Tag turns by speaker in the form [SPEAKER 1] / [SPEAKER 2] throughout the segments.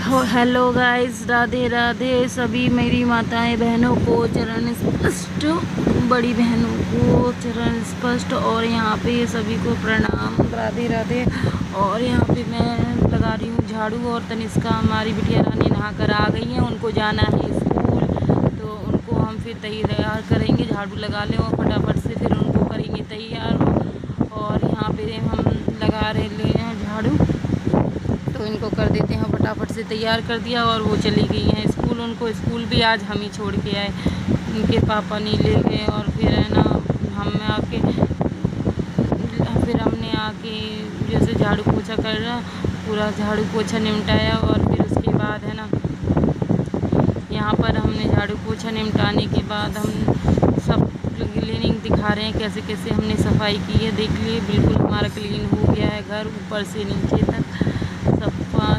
[SPEAKER 1] Hello guys, Radhe Radhe सभी मेरी माताएं बहनों को चरण स्पष्ट, बड़ी बहनों को चरण स्पष्ट। और यहाँ पे सभी को प्रणाम, राधे राधे। और यहाँ पे मैं लगा रही हूँ झाड़ू। और तनिष्का हमारी बिटिया रानी नहा कर आ गई है, उनको जाना है स्कूल, तो उनको हम फिर तैयार करेंगे। झाड़ू लगा लें और फटाफट से फिर उनको करेंगे तैयार। और यहाँ पे हम लगा रहे हैं झाड़ू, तो इनको कर देते हैं फटाफट से तैयार कर दिया। और वो चली गई हैं स्कूल, उनको स्कूल भी आज हम ही छोड़ के आए, उनके पापा नहीं ले गए। और फिर है ना फिर हमने आके जैसे झाड़ू पोछा कर रहा, पूरा झाड़ू पोछा निपटाया। और फिर उसके बाद है ना यहाँ पर हमने झाड़ू पोछा निपटाने के बाद हम सब क्लीनिंग दिखा रहे हैं कैसे कैसे हमने सफाई की है। देख लिए बिल्कुल हमारा क्लीन हो गया है घर, ऊपर से नीचे तक सफा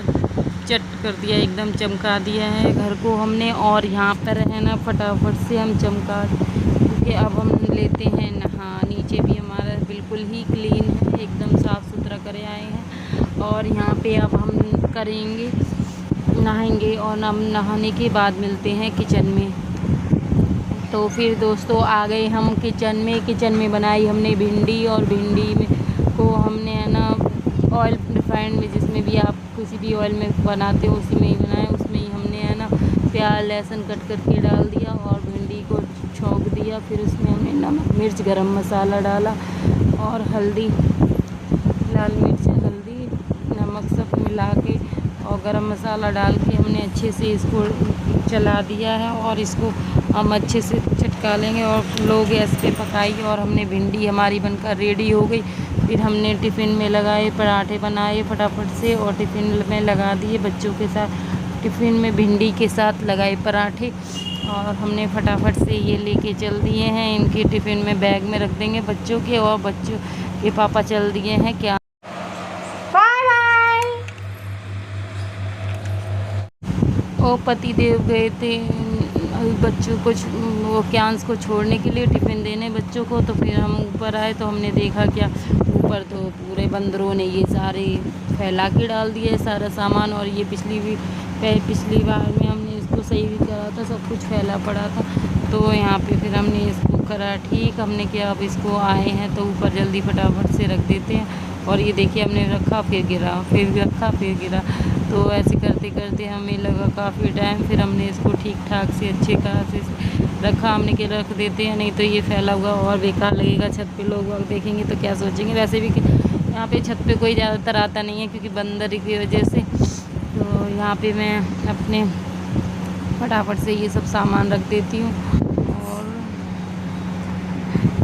[SPEAKER 1] चट कर दिया, एकदम चमका दिया है घर को हमने। और यहाँ पर है ना फटाफट से हम चमका क्योंकि अब हम लेते हैं नहा। नीचे भी हमारा बिल्कुल ही क्लीन है, एकदम साफ़ सुथरा करे आए हैं। और यहाँ पे अब हम करेंगे नहाएंगे, और हम नहाने के बाद मिलते हैं किचन में। तो फिर दोस्तों आ गए हम किचन में बनाई हमने भिंडी। और भिंडी में को हमने है ना ऑयल रिफाइंड में, जिसमें भी आप किसी भी ऑयल में बनाते हो उसी में ही बनाए। उसमें ही हमने है ना प्याज लहसुन कट करके डाल दिया और भिंडी को छौंक दिया। फिर उसमें हमने नमक मिर्च गरम मसाला डाला और हल्दी, लाल मिर्च हल्दी नमक सब मिला के और गरम मसाला डाल के हमने अच्छे से इसको चला दिया है। और इसको हम अच्छे से चटका लेंगे और लो गैस पे पकाइए। और हमने भिंडी हमारी बनकर रेडी हो गई। फिर हमने टिफ़िन में लगाए, पराठे बनाए फटाफट से और टिफ़िन में लगा दिए बच्चों के साथ। टिफ़िन में भिंडी के साथ लगाए पराठे और हमने फटाफट से ये लेके चल दिए हैं। इनके टिफ़िन में बैग में रख देंगे बच्चों के। और बच्चों के पापा चल दिए हैं क्या बाय बाय। और पति देव गए थे बच्चों को, वो क्यांस को छोड़ने के लिए, टिफ़िन देने बच्चों को। तो फिर हम ऊपर आए तो हमने देखा क्या ऊपर तो पूरे बंदरों ने ये सारे फैला के डाल दिए सारा सामान। और ये पिछली बार में हमने इसको सही भी करा था, सब कुछ फैला पड़ा था। तो यहाँ पे फिर हमने इसको करा ठीक। हमने किया अब इसको आए हैं तो ऊपर जल्दी फटाफट से रख देते हैं। और ये देखिए हमने रखा फिर गिरा, फिर रखा फिर गिरा। तो ऐसे करते करते हमें लगा काफ़ी टाइम। फिर हमने इसको ठीक ठाक से अच्छे तरह से रखा। हमने के रख देते हैं, नहीं तो ये फैला हुआ और बेकार लगेगा। छत पे लोग देखेंगे तो क्या सोचेंगे। वैसे भी यहाँ पे छत पे कोई ज़्यादातर आता नहीं है क्योंकि बंदर की वजह से। तो यहाँ पे मैं अपने फटाफट से ये सब सामान रख देती हूँ। और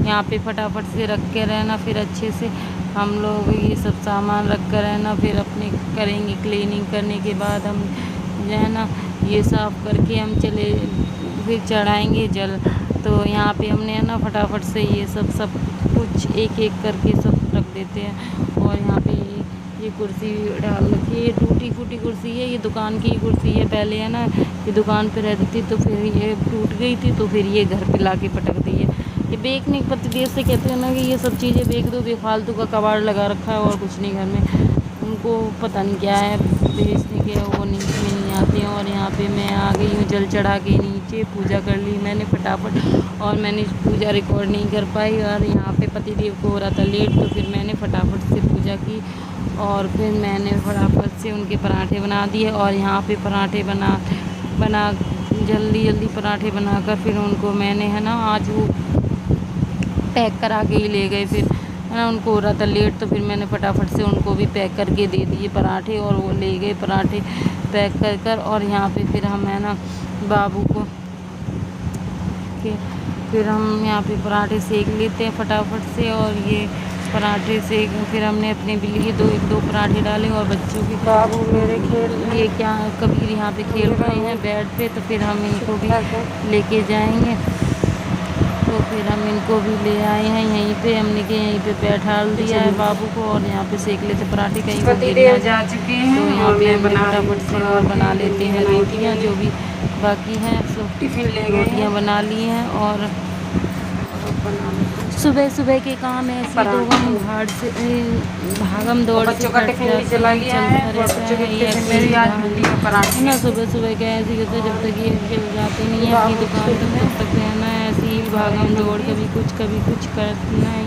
[SPEAKER 1] यहाँ पे फटाफट से रख के रहना। फिर अच्छे से हम लोग ये सब सामान रख कर रहना। फिर अपने करेंगे क्लीनिंग करने के बाद हम जो है ना ये साफ़ करके हम चले फिर चढ़ाएंगे जल। तो यहाँ पे हमने है ना फटाफट से ये सब कुछ एक एक करके सब रख देते हैं। और यहाँ पे ये कुर्सी डाल रखी है, टूटी फूटी कुर्सी है, ये दुकान की कुर्सी है। पहले है ना ये दुकान पे रहती थी तो फिर ये टूट गई थी, तो फिर ये घर पे ला के पटक दी है। ये बेचने के पति से कहते हैं ना कि ये सब चीज़ें बेच दो, बेफालतू का कबाड़ लगा रखा है और कुछ नहीं घर में। उनको पता नहीं क्या है बेचने के, वो नीचे में नहीं आते हैं। और यहाँ पे मैं आ गई हूँ जल चढ़ा के नीचे, पूजा कर ली मैंने फटाफट। और मैंने पूजा रिकॉर्ड नहीं कर पाई और यहाँ पे पतिदेव को हो रहा था लेट, तो फिर मैंने फटाफट से पूजा की। और फिर मैंने फटाफट से उनके पराठे बना दिए। और यहाँ पे पराठे बना जल्दी पराठे बनाकर फिर उनको मैंने है ना आज वो पैक करा के ही ले गए। फिर है ना उनको हो रहा था लेट, तो फिर मैंने फटाफट से उनको भी पैक करके दे दिए पराठे। और वो ले गए पराठे पैक कर। और यहाँ पे फिर हम है ना बाबू को फिर हम यहाँ पे पराठे सेक लेते हैं फटाफट से। और ये पराठे सेक फिर हमने अपने भी लिए एक दो पराठे डाले। और बच्चों के
[SPEAKER 2] बाबू मेरे खेल
[SPEAKER 1] ये क्या कबीर यहाँ पे खेल रहे हैं बेड पे, तो फिर हम इनको भी लेके जाएंगे। तो फिर हम इनको भी ले आए हैं यहीं पे, हमने के यहीं पे बैठा दिया है बाबू को। और यहाँ पे सेक लेते पराठे, कहीं वो गिर
[SPEAKER 2] जा चुके हैं।
[SPEAKER 1] तो यहाँ पे हमने फटाफट से और बना लेते हैं रोटियाँ जो भी बाकी हैं। सब
[SPEAKER 2] टिफिन ले गए
[SPEAKER 1] रोटियाँ बना ली हैं और सुबह सुबह के काम ऐसे तो हम भागम दौड़
[SPEAKER 2] बच्चों का टिफिन भी चला गया है और बच्चों के टिफिन में भी आज भिंडी का पराठा
[SPEAKER 1] है ना। सुबह सुबह क्या ऐसे होता है, जब तक ये चल जाते नहीं है अपनी दुकान तक तक रहना है ऐसे ही भागम दौड़, कभी कुछ करना ही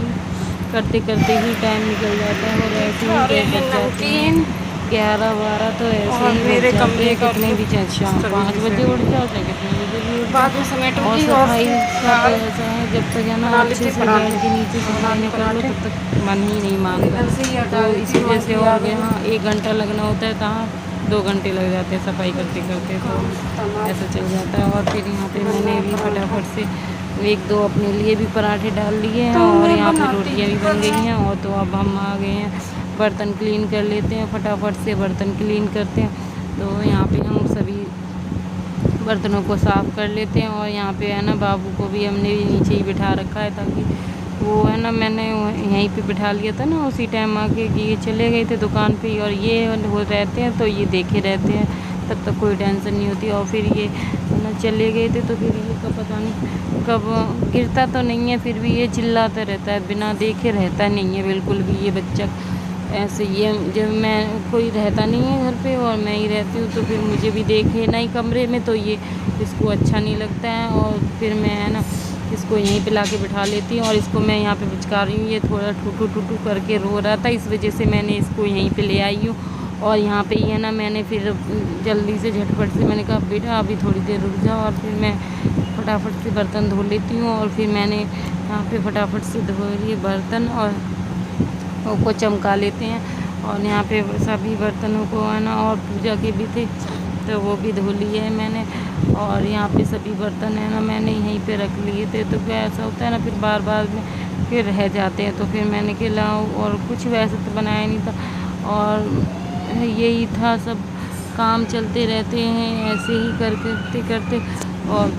[SPEAKER 1] करते करते ही टाइम निकल जाता है। और ऐसे ही देर तक जाते हैं 11-12 तो ऐसे ही
[SPEAKER 2] मेरे
[SPEAKER 1] हो
[SPEAKER 2] कमरे
[SPEAKER 1] जाते
[SPEAKER 2] का
[SPEAKER 1] कितने भी शाम 5 बजे उठ जाओ चाहे कितने बजे भी उठ
[SPEAKER 2] बाद में
[SPEAKER 1] जाओ।
[SPEAKER 2] समेटूंगी
[SPEAKER 1] और सफाई का तो ऐसा है जब तक है ना
[SPEAKER 2] बना
[SPEAKER 1] अच्छे
[SPEAKER 2] लेते
[SPEAKER 1] से
[SPEAKER 2] पराठे।
[SPEAKER 1] बैठ के नीचे सफाई नहीं कर लो तब तक मन ही नहीं मानता।
[SPEAKER 2] इधर से ही हटा
[SPEAKER 1] तो
[SPEAKER 2] देती
[SPEAKER 1] इसी
[SPEAKER 2] हूँ,
[SPEAKER 1] वजह से
[SPEAKER 2] और
[SPEAKER 1] और यहाँ 1 घंटा लगना होता है, कहाँ 2 घंटे लग जाते हैं सफाई करते करते। तो ऐसा चल जाता है। और फिर यहाँ पे मैंने भी फटाफट से 1-2 अपने लिए भी पराठे डाल लिए हैं और यहाँ पे रोटियाँ भी बन गई हैं। और तो अब हम आ गए हैं बर्तन क्लीन कर लेते हैं, फटाफट से बर्तन क्लीन करते हैं। तो यहाँ पे हम सभी बर्तनों को साफ़ कर लेते हैं। और यहाँ पे है ना बाबू को भी हमने भी नीचे ही बिठा रखा है, ताकि वो है ना मैंने यहीं पे बिठा लिया था ना उसी टाइम आके कि ये चले गए थे दुकान पे और ये वो रहते हैं तो ये देखे रहते हैं, तब तक कोई टेंशन नहीं होती। और फिर ये ना चले गए थे तो फिर ये कब पता नहीं कब गिरता तो नहीं है, फिर भी ये चिल्लाता रहता है, बिना देखे रहता नहीं है बिल्कुल भी ये बच्चा। ऐसे ये जब मैं कोई रहता नहीं है घर पे और मैं ही रहती हूँ तो फिर मुझे भी देखे ना ही कमरे में तो ये इसको अच्छा नहीं लगता है। और फिर मैं है ना इसको यहीं पे लाके बिठा लेती हूँ और इसको मैं यहाँ पे बिचका रही हूँ। ये थोड़ा टूटू करके रो रहा था, इस वजह से मैंने इसको यहीं पे ले आई हूँ। और यहाँ पे ही है ना मैंने फिर जल्दी से झटपट से मैंने कहा बेटा अभी थोड़ी देर रुक जाओ, और फिर मैं फटाफट से बर्तन धो लेती हूँ। और फिर मैंने यहाँ पे फटाफट से धो लिए बर्तन और को चमका लेते हैं। और यहाँ पे सभी बर्तनों को है ना, और पूजा के भी थे तो वो भी धो लिए है मैंने। और यहाँ पे सभी बर्तन है ना मैंने यहीं पे रख लिए थे। तो क्या ऐसा होता है ना फिर बार बार में फिर रह जाते हैं, तो फिर मैंने कि लाऊं, और कुछ वैसे तो बनाया नहीं था और यही था, सब काम चलते रहते हैं ऐसे ही करते करते। और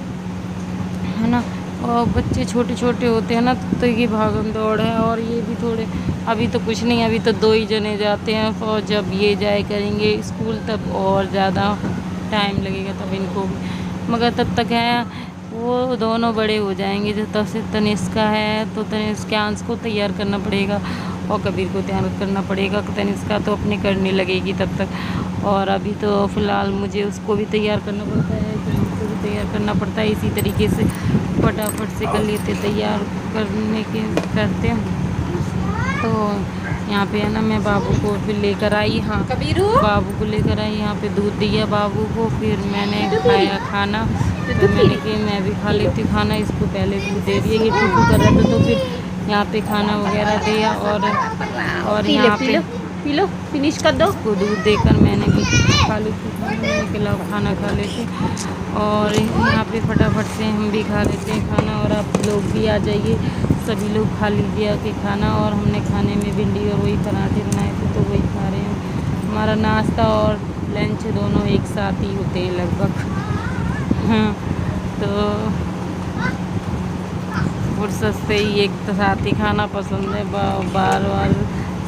[SPEAKER 1] है ना और बच्चे छोटे छोटे होते हैं ना तो ये भागम दौड़ है। और ये भी थोड़े अभी तो कुछ नहीं, अभी तो 2 ही जने जाते हैं और जब ये जाए करेंगे स्कूल तब और ज़्यादा टाइम लगेगा तब इनको भी, मगर तब तक है वो दोनों बड़े हो जाएंगे। जब तब से तनिष्का है तो तनिष्कांश को तैयार करना पड़ेगा और कबीर को तैयार करना पड़ेगा। तनिष्का तो अपने करने लगेगी तब तक। और अभी तो फ़िलहाल मुझे उसको भी तैयार करना पड़ता है, तो भी तैयार करना पड़ता है। इसी तरीके से फटाफट से कर लेते तैयार करते हैं। तो यहाँ पे है ना मैं बाबू को फिर लेकर आई, हाँ बाबू को लेकर आई, यहाँ पे दूध दिया बाबू को, फिर मैंने खाया खाना। तो मैंने कि मैं भी खा लेती खाना, इसको पहले दूध दे दिया, ये टूटू कर रहा था तो फिर यहाँ पे खाना वगैरह दिया। और यहाँ पे
[SPEAKER 2] पी लो फिनिश कर दो।
[SPEAKER 1] उसको दूध देकर मैंने भी खा लेती खाना खा लेते। और यहाँ पे फटाफट से हम भी खा लेते हैं खाना। और आप लोग भी आ जाइए, सभी लोग खा लीजिए आके खाना। और हमने खाने में भिंडी और वही पराठे बनाए थे तो वही खा रहे हैं। हमारा नाश्ता और लंच दोनों एक साथ ही होते हैं लगभग। हाँ तो फुर्सत से ही एक साथ ही खाना पसंद है। बार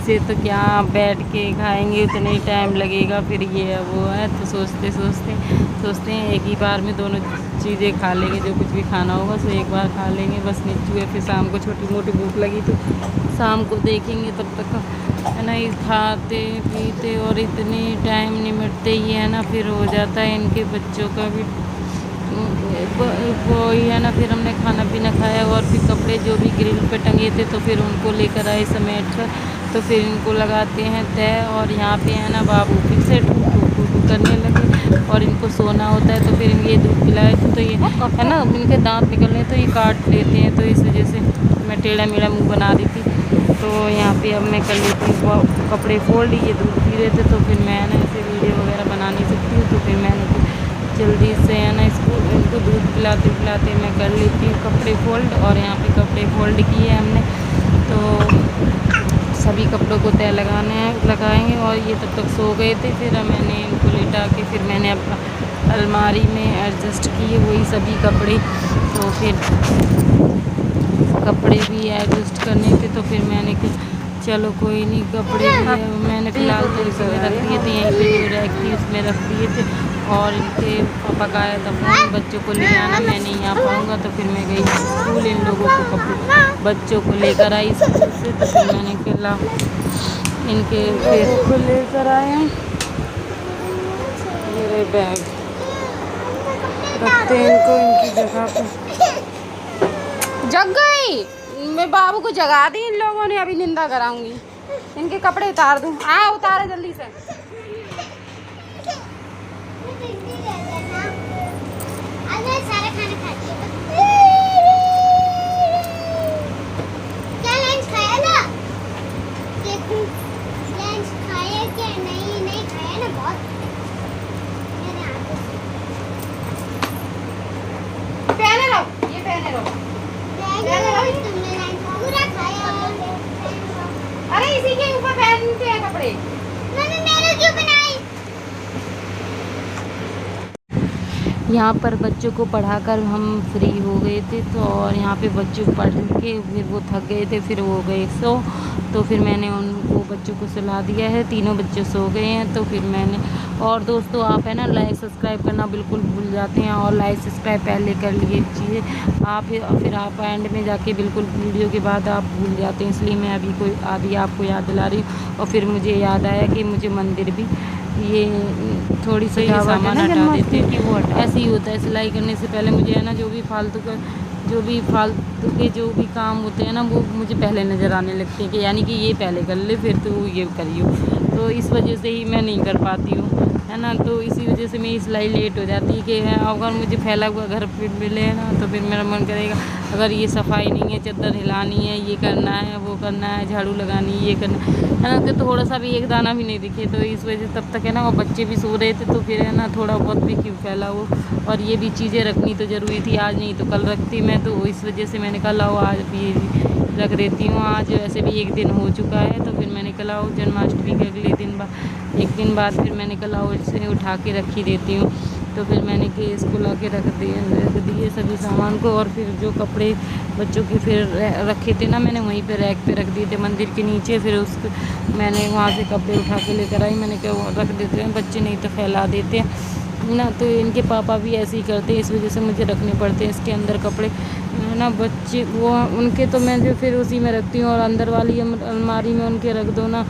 [SPEAKER 1] से तो क्या बैठ के खाएंगे, उतना ही टाइम लगेगा, फिर ये है वो है। तो सोचते हैं एक ही बार में दोनों चीज़ें खा लेंगे, जो कुछ भी खाना होगा सो एक बार खा लेंगे बस नीचू है। फिर शाम को छोटी मोटी भूख लगी तो शाम को देखेंगे, तब तक है ना खाते पीते और इतने टाइम निमटते ही है ना फिर हो जाता है इनके बच्चों का भी वही है ना। फिर हमने खाना पीना खाया और फिर कपड़े जो भी ग्रिल पे टंगे थे तो फिर उनको लेकर आए समेट कर, तो फिर इनको लगाते हैं तय। और यहाँ पे है ना बाबू फिर से टू करने लगे और इनको सोना होता है तो फिर ये दूध पिलाए थे तो ये है ना इनके दांत निकल रहे तो ये काट लेते हैं, तो इस वजह से मैं टेढ़ा मेढ़ा मुँह बना रही थी। तो यहाँ पे अब मैं कर लेती हूँ कपड़े फोल्ड, ये दूध पी रहे थे तो फिर मैं ना ऐसे वीडियो वगैरह बना नहीं सकती हूँ, तो फिर मैंने जल्दी से है ना इनको दूध पिलाते मैं कर लेती हूँ कपड़े फोल्ड। और यहाँ पे कपड़े फोल्ड किए हमने तो सभी कपड़ों को तय लगाएंगे। और ये तब तक सो गए थे, फिर मैंने इनको लेटा के फिर मैंने अब अलमारी में एडजस्ट किए वही सभी कपड़े। तो फिर कपड़े भी एडजस्ट करने थे तो फिर मैंने चलो कोई नहीं, कपड़े भी मैंने फ़िलहाल तो इसी में रख दिए थे, यहीं पे जो रैक थी उसमें रख दिए थे। और इनके पापा का आया था फोन, बच्चों को ले आना, मैं नहीं आ पाऊँगा। तो फिर मैं गई स्कूल, इन लोगों को कपड़े बच्चों को लेकर आई स्कूल से। तो फिर मैंने कहा इनके फिर को लेकर आए हैं, मेरे बैग रखते हैं इनको इनकी जगह पे। जग गई, मैं बाबू को जगा दी इन लोगों ने, अभी निंदा कराऊंगी। इनके कपड़े उतार दूँ, उतारे जल्दी से।
[SPEAKER 3] क्या लंच खाया था? लंच खाया क्या? नहीं खाया ना, बहुत
[SPEAKER 1] पहने रहो, ये पहने रहो।
[SPEAKER 3] तुमने लंच पूरा खाया।
[SPEAKER 1] अरे इसी के ऊपर पहनते हैं कपड़े।
[SPEAKER 3] मैंने मेरे क्यों बनाई?
[SPEAKER 1] यहाँ पर बच्चों को पढ़ाकर हम फ्री हो गए थे। तो और यहाँ पे बच्चों को पढ़ के फिर वो थक गए थे, फिर वो गए सो। तो फिर मैंने उनको बच्चों को सुला दिया है, तीनों बच्चे सो गए हैं। तो फिर मैंने, और दोस्तों आप है ना लाइक सब्सक्राइब करना बिल्कुल भूल जाते हैं, और लाइक सब्सक्राइब पहले कर लीजिए आप, फिर आप एंड में जाके बिल्कुल वीडियो के बाद आप भूल जाते हैं। इसलिए मैं अभी आपको याद दिला रही हूँ। और फिर मुझे याद आया कि मुझे मंदिर भी ये थोड़ी सी सामान हटा देते हैं कि वो ऐसे ही होता है। सिलाई करने से पहले मुझे है ना जो भी फालतू के जो भी काम होते हैं ना, वो मुझे पहले नज़र आने लगते हैं कि यानी कि ये पहले कर ले फिर तो ये करियो। तो इस वजह से ही मैं नहीं कर पाती हूँ, है ना। तो इसी वजह से मेरी सिलाई लेट हो जाती है कि अगर मुझे फैला हुआ घर पे मिले ना, तो फिर मेरा मन करेगा अगर ये सफाई नहीं है, चादर हिलानी है, ये करना है, वो करना है, झाड़ू लगानी है, ये करना है ना, कि थोड़ा सा भी एक दाना भी नहीं दिखे। तो इस वजह से तब तक है ना, और बच्चे भी सो रहे थे, तो फिर है ना थोड़ा बहुत भी क्यों फैला हो। और ये भी चीज़ें रखनी तो ज़रूरी थी, आज नहीं तो कल रखती मैं। तो इस वजह से मैंने कहा लाओ आज भी रख देती हूँ। आज वैसे भी एक दिन हो चुका है, तो फिर मैंने कहा लाओ जन्माष्टमी के अगले दिन एक दिन बाद फिर मैंने कहा लाओ इसे उठा के रख ही देती हूँ। तो फिर मैंने कि इसको ला के रख दिए सभी सामान को। और फिर जो कपड़े बच्चों के फिर रखे थे ना, मैंने वहीं पे रैक पे रख दिए थे मंदिर के नीचे। फिर उसको मैंने वहाँ से कपड़े उठा के लेकर आई, मैंने कहा रख देते हैं, बच्चे नहीं तो फैला देते हैं ना। तो इनके पापा भी ऐसे ही करते हैं, इस वजह से मुझे रखने पड़ते हैं इसके अंदर कपड़े, है ना। बच्चे वो उनके तो मैं जो फिर उसी में रखती हूँ, और अंदर वाली अलमारी में उनके रख दो ना,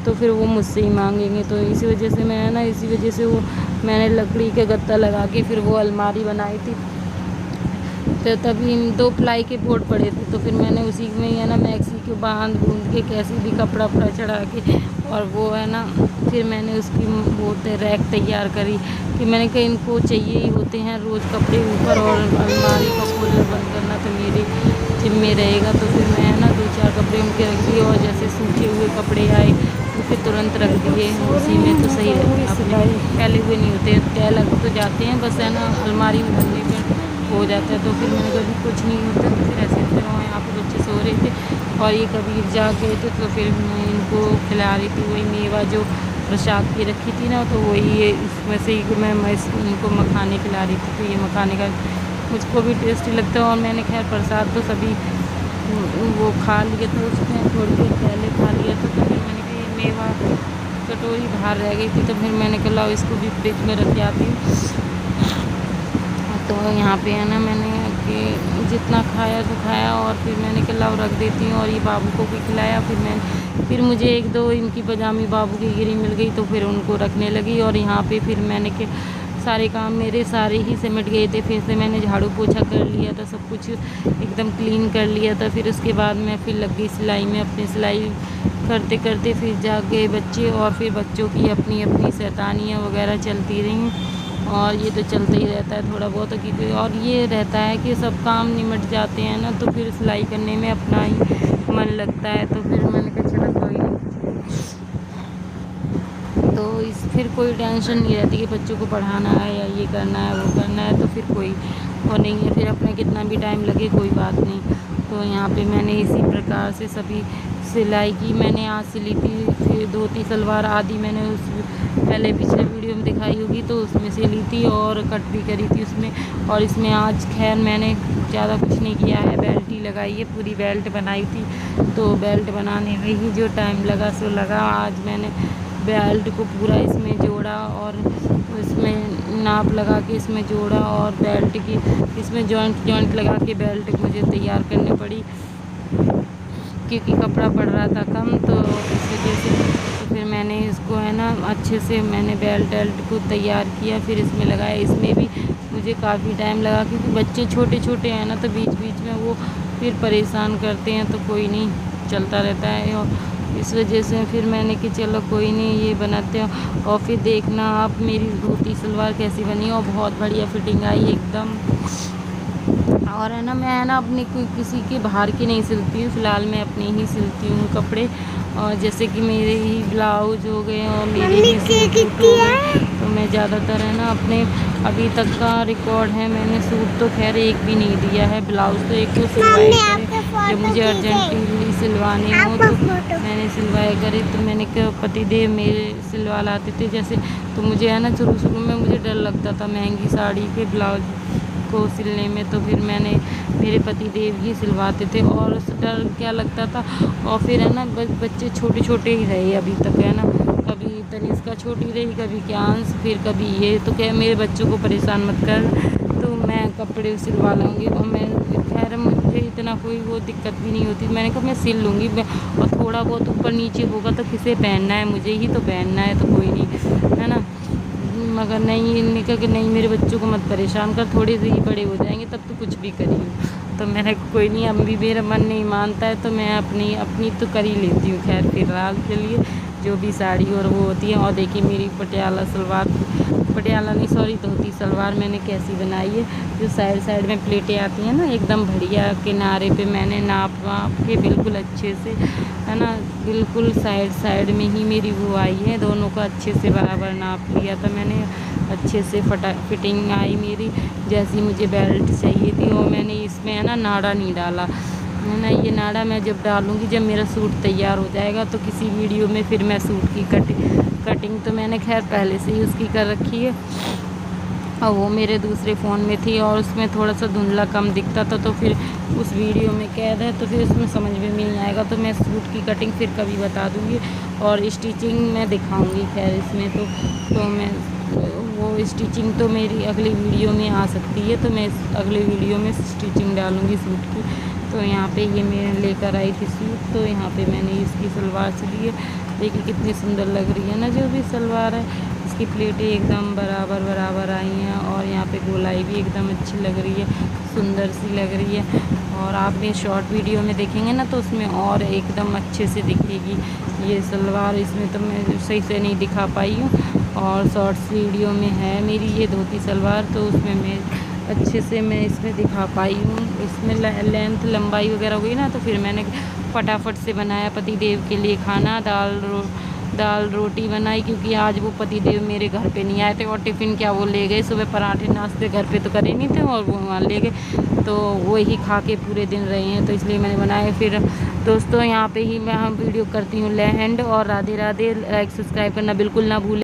[SPEAKER 1] तो फिर वो मुझसे ही मांगेंगे। तो इसी वजह से मैं है ना, इसी वजह से वो मैंने लकड़ी के गत्ता लगा के फिर वो अलमारी बनाई थी। तो तभी 2 प्लाई के बोर्ड पड़े थे, तो फिर मैंने उसी में ही है ना मैक्सी को बांध बूंद के कैसे भी कपड़ा चढ़ा के, और वो है ना फिर मैंने उसकी वो रैक तैयार करी कि मैंने कहा इनको चाहिए ही होते हैं रोज़ कपड़े ऊपर, और अलमारी का खोलना बंद करना तो मेरे जिम्मे रहेगा। तो फिर मैं है ना 2-4 कपड़े उनके रख दिए, और जैसे सूखे हुए कपड़े आए तो फिर तुरंत रख दिए उसी में। तो सही रहता है, पहले हुए नहीं होते, तय लग तो जाते हैं, बस है ना अलमारी में भरने में हो जाता है। तो फिर मैंने कभी कुछ नहीं होता, तो फिर ऐसे वहाँ यहाँ पर बच्चे सो रहे थे, और ये कभी जाग गए थे। तो फिर मैं इनको खिला रही थी वही मेवा जो प्रसाद की रखी थी ना, तो वही इसमें से ही मैं इनको मखाने खिला रही थी। तो ये मखाने का मुझको भी टेस्टी लगता है, और मैंने खैर प्रसाद तो सभी वो खा लिए थे, उसमें थोड़ी देर पहले खा लिया था। तो फिर मैंने कहा ये मेवा कटोरी बाहर रह गई थी, तो फिर मैंने कहा लाओ इसको भी फ्रिज में रख के आती हूँ। तो यहाँ पे है ना मैंने कि जितना खाया तो खाया, और फिर मैंने कहा लाओ रख देती हूँ, और ये बाबू को भी खिलाया। फिर मुझे 1-2 इनकी पजामी बाबू की गिरी मिल गई, तो फिर उनको रखने लगी। और यहाँ पे फिर मैंने के सारे काम मेरे सारे ही सिमट गए थे, फिर से मैंने झाड़ू पोछा कर लिया था, सब कुछ एकदम क्लीन कर लिया था। फिर उसके बाद मैं फिर लग गई सिलाई में, अपनी सिलाई करते करते फिर जाग गए बच्चे, और फिर बच्चों की अपनी अपनी शैतानियाँ वगैरह चलती रहीं। और ये तो चलता ही रहता है थोड़ा बहुत, क्योंकि और ये रहता है कि सब काम निमट जाते हैं ना, तो फिर सिलाई करने में अपना ही मन लगता है। तो फिर मैंने कहा चलो कोई नहीं, तो फिर कोई टेंशन नहीं रहती कि बच्चों को पढ़ाना है या ये करना है वो करना है, तो फिर कोई वो नहीं है, फिर अपना कितना भी टाइम लगे कोई बात नहीं। तो यहाँ पे मैंने इसी प्रकार से सभी सिलाई की। मैंने आज सिली थी फिर 2-3 सलवार, आधी मैंने उस पहले पिछले वीडियो में दिखाई होगी, तो उसमें से से ली थी और कट भी करी थी उसमें। और इसमें आज खैर मैंने ज़्यादा कुछ नहीं किया है, बेल्ट ही लगाई है, पूरी बेल्ट बनाई थी। तो बेल्ट बनाने में ही जो टाइम लगा सो लगा। आज मैंने बेल्ट को पूरा इसमें जोड़ा और इसमें नाप लगा के इसमें जोड़ा और बेल्ट की इसमें जॉइंट लगा के बेल्ट मुझे तैयार करनी पड़ी क्योंकि कपड़ा पड़ रहा था कम। तो इस वजह से तो फिर मैंने इसको है ना अच्छे से मैंने बेल्ट को तैयार किया, फिर इसमें लगाया। इसमें भी मुझे काफ़ी टाइम लगा क्योंकि बच्चे छोटे छोटे हैं ना, तो बीच बीच में वो फिर परेशान करते हैं, तो कोई नहीं चलता रहता है। और इस वजह से फिर मैंने कि चलो कोई नहीं ये बनाते हैं। और फिर देखना आप मेरी धोती सलवार कैसी बनी और बहुत बढ़िया फिटिंग आई एकदम। और है ना मैं ना अपने कोई किसी के बाहर की नहीं सिलती हूँ, फ़िलहाल मैं अपने ही सिलती हूँ कपड़े। और जैसे कि मेरे ही ब्लाउज हो गए और मेरे ही सूट हो गए, तो मैं ज़्यादातर है ना अपने अभी तक का रिकॉर्ड है, मैंने सूट तो खैर एक भी नहीं दिया है। ब्लाउज तो एक तो सिलवाए करे, जब मुझे अर्जेंटली सिलवाने हो तो मैंने सिलवाए करे। तो मैंने पतिदेव मेरे सिलवा लाते थे जैसे, तो मुझे है ना शुरू में मुझे डर लगता था महंगी साड़ी के ब्लाउज को सिलने में, तो फिर मैंने मेरे पति देव ही सिलवाते थे और उस डर क्या लगता था। और फिर है ना बच्चे छोटे छोटे ही रहे अभी तक है ना, कभी तनिष्का छोटी रही, कभी क्यांश, फिर कभी ये। तो क्या मेरे बच्चों को परेशान मत कर, तो मैं कपड़े सिलवा लूँगी। और मैं खैर मुझे इतना कोई वो दिक्कत भी नहीं होती, मैंने कहा मैं सिल लूँगी। और थोड़ा बहुत ऊपर नीचे होगा तो किसे पहनना है, मुझे ही तो पहनना है, तो कोई नहीं है ना। मगर नहीं, इन्होंने कहा कि नहीं मेरे बच्चों को मत परेशान कर, थोड़े से ही बड़े हो जाएंगे तब तो कुछ भी करिए। तो मैंने कोई नहीं, अब भी मेरा मन नहीं मानता है तो मैं अपनी तो कर ही लेती हूँ। खैर फिलहाल के लिए जो भी साड़ी और वो होती है। और देखिए मेरी पटियाला सलवार, पटियाला नहीं सॉरी धोती सलवार मैंने कैसी बनाई है। जो साइड में प्लेटें आती हैं ना एकदम बढ़िया, किनारे पे मैंने नाप के बिल्कुल अच्छे से है ना, बिल्कुल साइड में ही मेरी वो आई है, दोनों का अच्छे से बराबर नाप लिया था मैंने, अच्छे से फिटिंग आई मेरी जैसी मुझे बेल्ट चाहिए थी। और मैंने इसमें है ना नाड़ा नहीं डाला है ना, ये नाड़ा मैं जब डालूँगी जब मेरा सूट तैयार हो जाएगा तो किसी वीडियो में फिर मैं सूट की कटिंग तो मैंने खैर पहले से ही उसकी कर रखी है और वो मेरे दूसरे फ़ोन में थी और उसमें थोड़ा सा धुंधला कम दिखता था, तो फिर उस वीडियो में कैद है तो फिर उसमें समझ में नहीं आएगा। तो मैं सूट की कटिंग फिर कभी बता दूँगी और स्टिचिंग मैं दिखाऊँगी खैर इसमें। तो मैं वो स्टिचिंग तो मेरी अगली वीडियो में आ सकती है, तो मैं अगले वीडियो में स्टिचिंग डालूँगी सूट की। तो यहाँ पे ये मैं लेकर आई थी सूट, तो यहाँ पे मैंने इसकी सलवार सिली है। देखिए कितनी सुंदर लग रही है ना जो भी सलवार है, इसकी प्लेटें एकदम बराबर आई हैं और यहाँ पे गोलाई भी एकदम अच्छी लग रही है, सुंदर सी लग रही है। और आप भी शॉर्ट वीडियो में देखेंगे ना तो उसमें और एकदम अच्छे से दिखेगी ये सलवार। इसमें तो मैं सही से नहीं दिखा पाई हूँ और शॉर्ट्स वीडियो में है मेरी ये धोती सलवार, तो उसमें मैं अच्छे से मैं इसमें दिखा पाई हूँ। इसमें लेंथ लंबाई वगैरह हुई ना, तो फिर मैंने फटाफट से बनाया पति देव के लिए खाना, दाल रोटी बनाई क्योंकि आज वो पति देव मेरे घर पे नहीं आए थे और टिफ़िन क्या वो ले गए, सुबह पराठे नाश्ते घर पे तो करे नहीं थे और वो वहाँ ले गए, तो वो ही खा के पूरे दिन रहे हैं, तो इसलिए मैंने बनाए। फिर दोस्तों यहाँ पे ही मैं वीडियो करती हूँ एंड, और राधे राधे, लाइक सब्सक्राइब करना बिल्कुल ना भूलें।